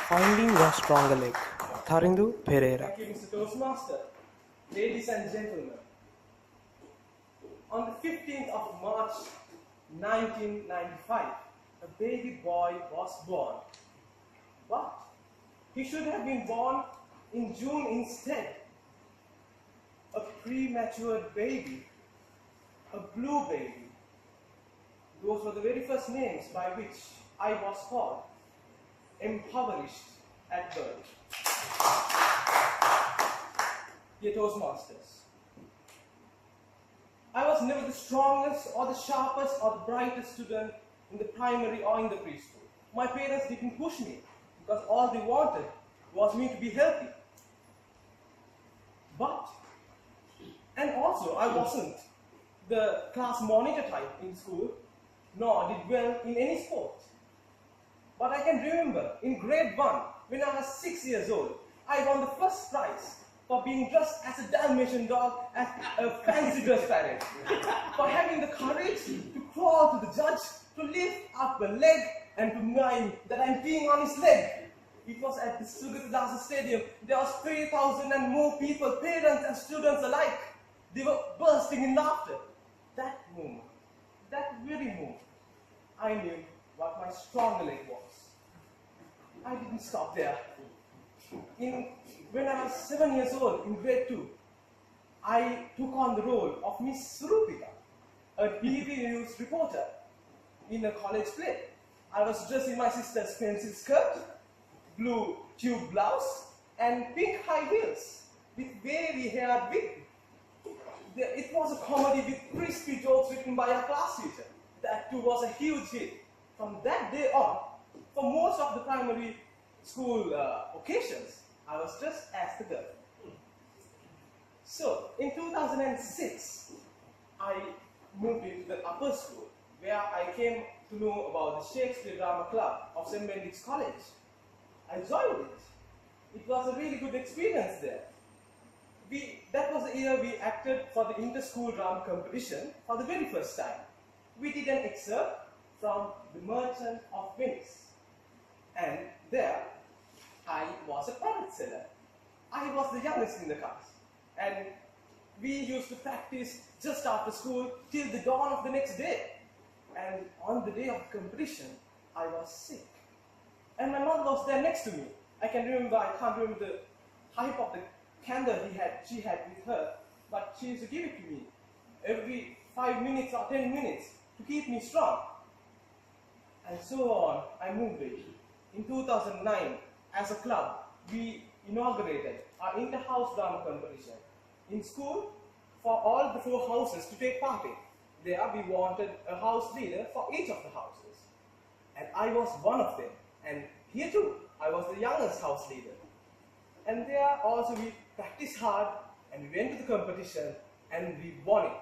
Finding a stronger leg. Tharindu Perera. Thank you, Mr. Toastmaster. Ladies and gentlemen, on the 15th of March 1995, a baby boy was born. But he should have been born in June instead. A premature baby, a blue baby. Those were the very first names by which I was called, impoverished at birth. Dear Toastmasters, I was never the strongest or the sharpest or the brightest student in the primary or in the preschool. My parents didn't push me because all they wanted was me to be healthy. And also I wasn't the class monitor type in school, nor did well in any sport. But I can remember in grade 1, when I was 6 years old, I won the first prize for being dressed as a Dalmatian dog at a fancy dress parade. For having the courage to crawl to the judge, to lift up a leg and to mime that I'm peeing on his leg. It was at the Sugatadasa Stadium. There was 3,000 and more people, parents and students alike. They were bursting in laughter. That moment, that very moment, I knew what my strong leg was. I didn't stop there. When I was 7 years old, in grade 2, I took on the role of Miss Surupika, a TV news reporter in a college play. I was dressed in my sister's pencil skirt, blue tube blouse, and pink high heels with wavy haired wig. It was a comedy with crispy jokes written by our class teacher. That too was a huge hit. From that day on, for most of the primary school occasions, I was dressed as the girl. So, in 2006, I moved into the upper school, where I came to know about the Shakespeare Drama Club of St. Benedict's College. I joined it. It was a really good experience there. That was the year we acted for the inter-school drama competition for the very first time. We did an excerpt from The Merchant of Venice. And there, I was a product seller. I was the youngest in the class. And we used to practice just after school till the dawn of the next day. And on the day of the competition, I was sick. And my mother was there next to me. I can't remember the type of the candle she had with her, but she used to give it to me every 5 minutes or 10 minutes to keep me strong. And so on, I moved it. In 2009, as a club, we inaugurated our inter-house drama competition in school for all the 4 houses to take part in. There we wanted a house leader for each of the houses. And I was one of them. And here too, I was the youngest house leader. And there also we practiced hard and we went to the competition and we won it.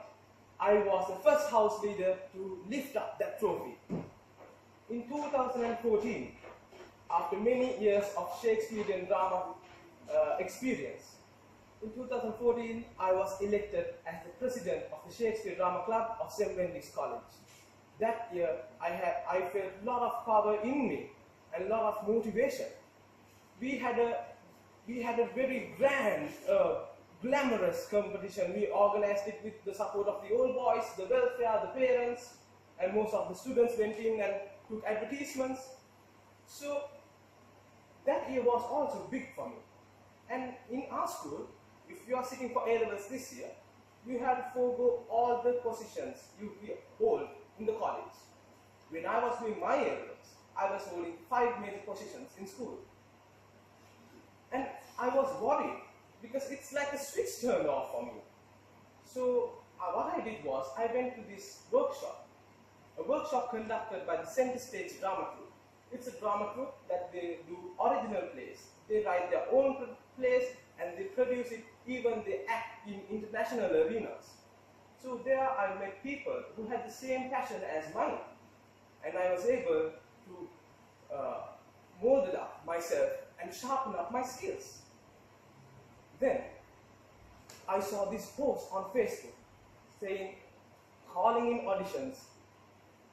I was the first house leader to lift up that trophy. In 2014, after many years of Shakespearean drama experience, in 2014 I was elected as the president of the Shakespeare Drama Club of St. Benedict's College. That year I felt a lot of power in me and a lot of motivation. We had a very grand, glamorous competition. We organized it with the support of the old boys, the welfare, the parents, and most of the students went in and took advertisements. So that year was also big for me. And in our school, if you are sitting for A-levels this year, you have to forego all the positions you hold in the college. When I was doing my A-levels, I was holding 5 major positions in school. And I was worried because it's like a switch turned off for me. So what I did was I went to this workshop, a workshop conducted by the Center Stage Drama Group. It's a drama group that they do original plays. They write their own plays and they produce it, even they act in international arenas. So there I met people who had the same passion as mine. And I was able to mold up myself and sharpen up my skills. Then I saw this post on Facebook saying, calling in auditions,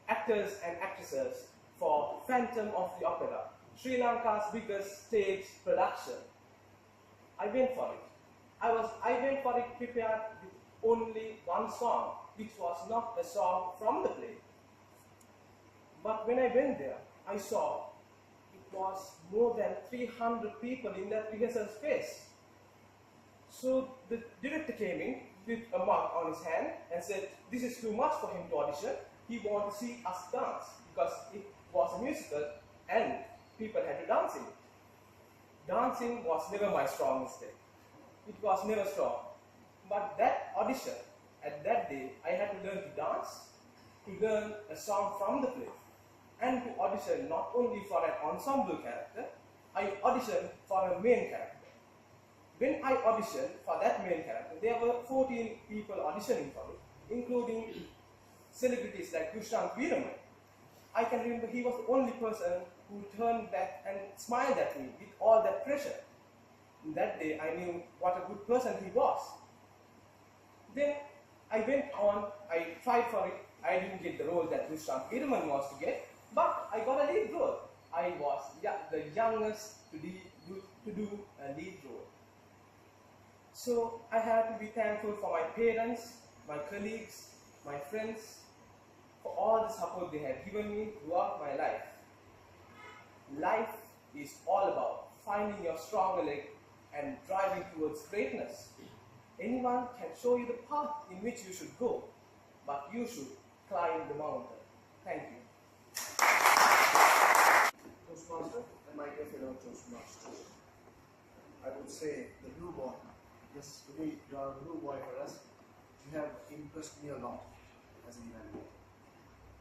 actors and actresses for Phantom of the Opera, Sri Lanka's biggest stage production. I went for it. I went for it prepared with only one song, which was not a song from the play. But when I went there, I saw it was more than 300 people in that rehearsal space. So the director came in with a mug on his hand and said, this is too much for him to audition. He wanted to see us dance because it was a musical and people had to dance in it. Dancing was never my strong mistake. It was never strong. But that audition, at that day, I had to learn to dance, to learn a song from the play, and to audition not only for an ensemble character, I auditioned for a main character. When I auditioned for that main character, there were 14 people auditioning for it, including celebrities like Serendib Perera. I can remember he was the only person who turned back and smiled at me with all that pressure. That day I knew what a good person he was. Then I went on, I tried for it. I didn't get the role that Serendib Perera was to get, but I got a lead role. I was the youngest to do a lead role. So I had to be thankful for my parents, my colleagues, my friends, for all the support they have given me throughout my life. Life is all about finding your stronger leg and driving towards greatness. Anyone can show you the path in which you should go, but you should climb the mountain. Thank you. Toastmaster and my dear fellow Toastmasters. I would say the blue boy. Yes, today you are a blue boy for us. You have impressed me a lot as an evaluator.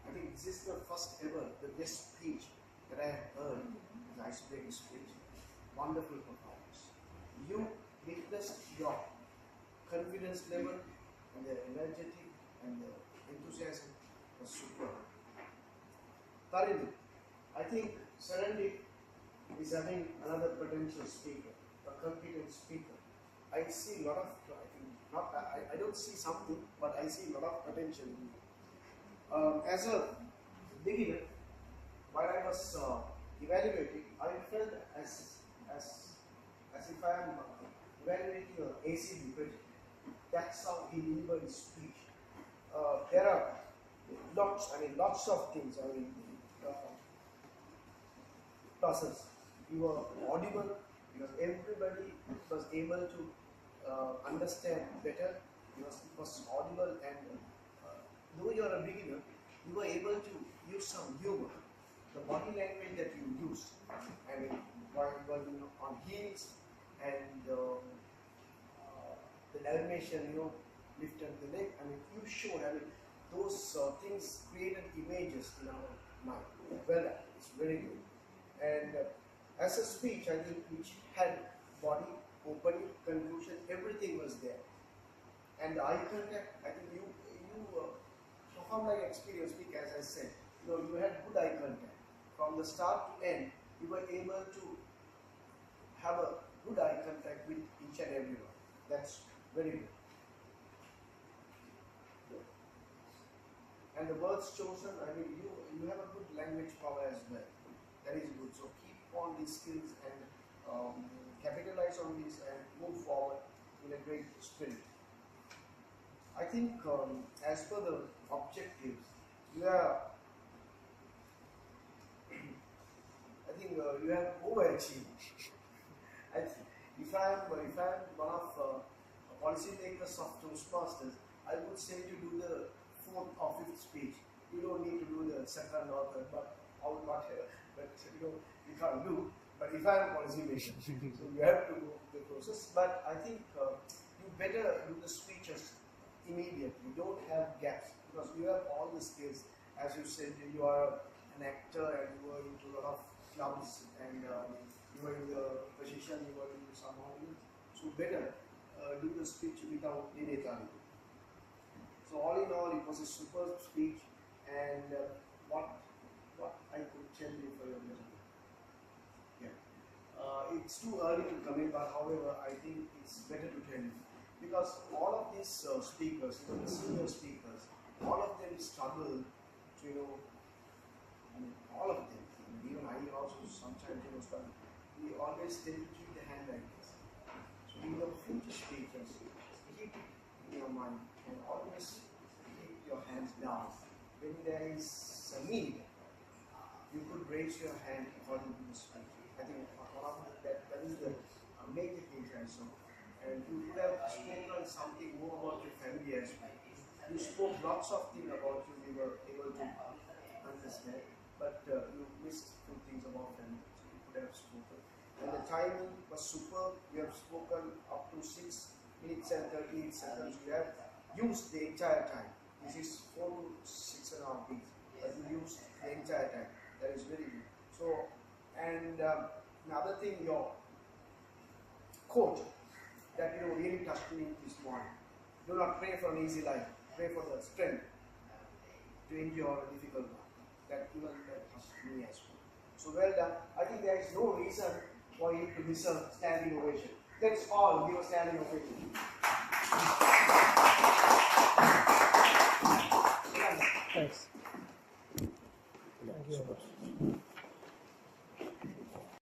I think this is the first ever, the best speech that I have heard, the Ice Breaker speech. Wonderful performance. You witnessed your confidence level and the energetic and the enthusiasm was superb. Tharindu, I think Serendib is having another potential speaker, a competent speaker. I see a lot of, I don't see something, but I see a lot of potential in you. As a beginner, while I was evaluating, I felt as if I am evaluating an ACB project. That's how he delivered his speech. There are lots of things. Process. You were audible because everybody was able to understand better. It was audible, and though you are a beginner, you were able to use some humor. The body language that you used, while on heels and the animation, lifted the leg. You showed. Those things created images in our mind. Well, it's very good. And as a speech, I think which had body, opening, conclusion, everything was there. And the eye contact, I think you performed like experience speak, as I said. You had good eye contact. From the start to end, you were able to have a good eye contact with each and everyone. That's very good. And the words chosen, you have a good language power as well. That is good. So keep on these skills and capitalize on this and move forward in a great spirit. I think as per the objectives, you have overachieved. If I am one of policymakers of Toastmasters, I would say to do the 4th or 5th speech. You don't need to do the 2nd or 3rd, but you can't do. But if I am a policymaker, so you have to go through the process. But I think you better do the speeches immediately. Don't have gaps, because you have all the skills. As you said, you are an actor and you were into a lot of clubs, and you were in the position, you were in some audience. So better do the speech without delay. So all in all, it was a superb speech, and what I could tell you for your benefit. Yeah. It's too early to comment, but however, I think it's better to tell you, because all of these speakers, the senior speakers, all of them struggle to, all of them, even I he also sometimes we always tend to keep the hand like this. So in your future speakers, keep in your mind and always keep your hands down. When there is a need, you could raise your hand according to the speech. I think that is the major thing also. And you could have spoken something more about your family as well. You spoke lots of things about you, we were able to understand, but you missed few things about family. So you could have spoken. And the timing was superb. You have spoken up to 6 minutes and 38 seconds. You have used the entire time. This is 4 to 6.5 days, but you used the entire time. That is very good. So, and another thing, your quote that really touched me this morning. Do not pray for an easy life. Pray for the strength to endure a difficult one. That even that touched me as well. So well done. I think there is no reason for you to miss a standing ovation. Let's all give a standing ovation. Thanks. Thank you so much.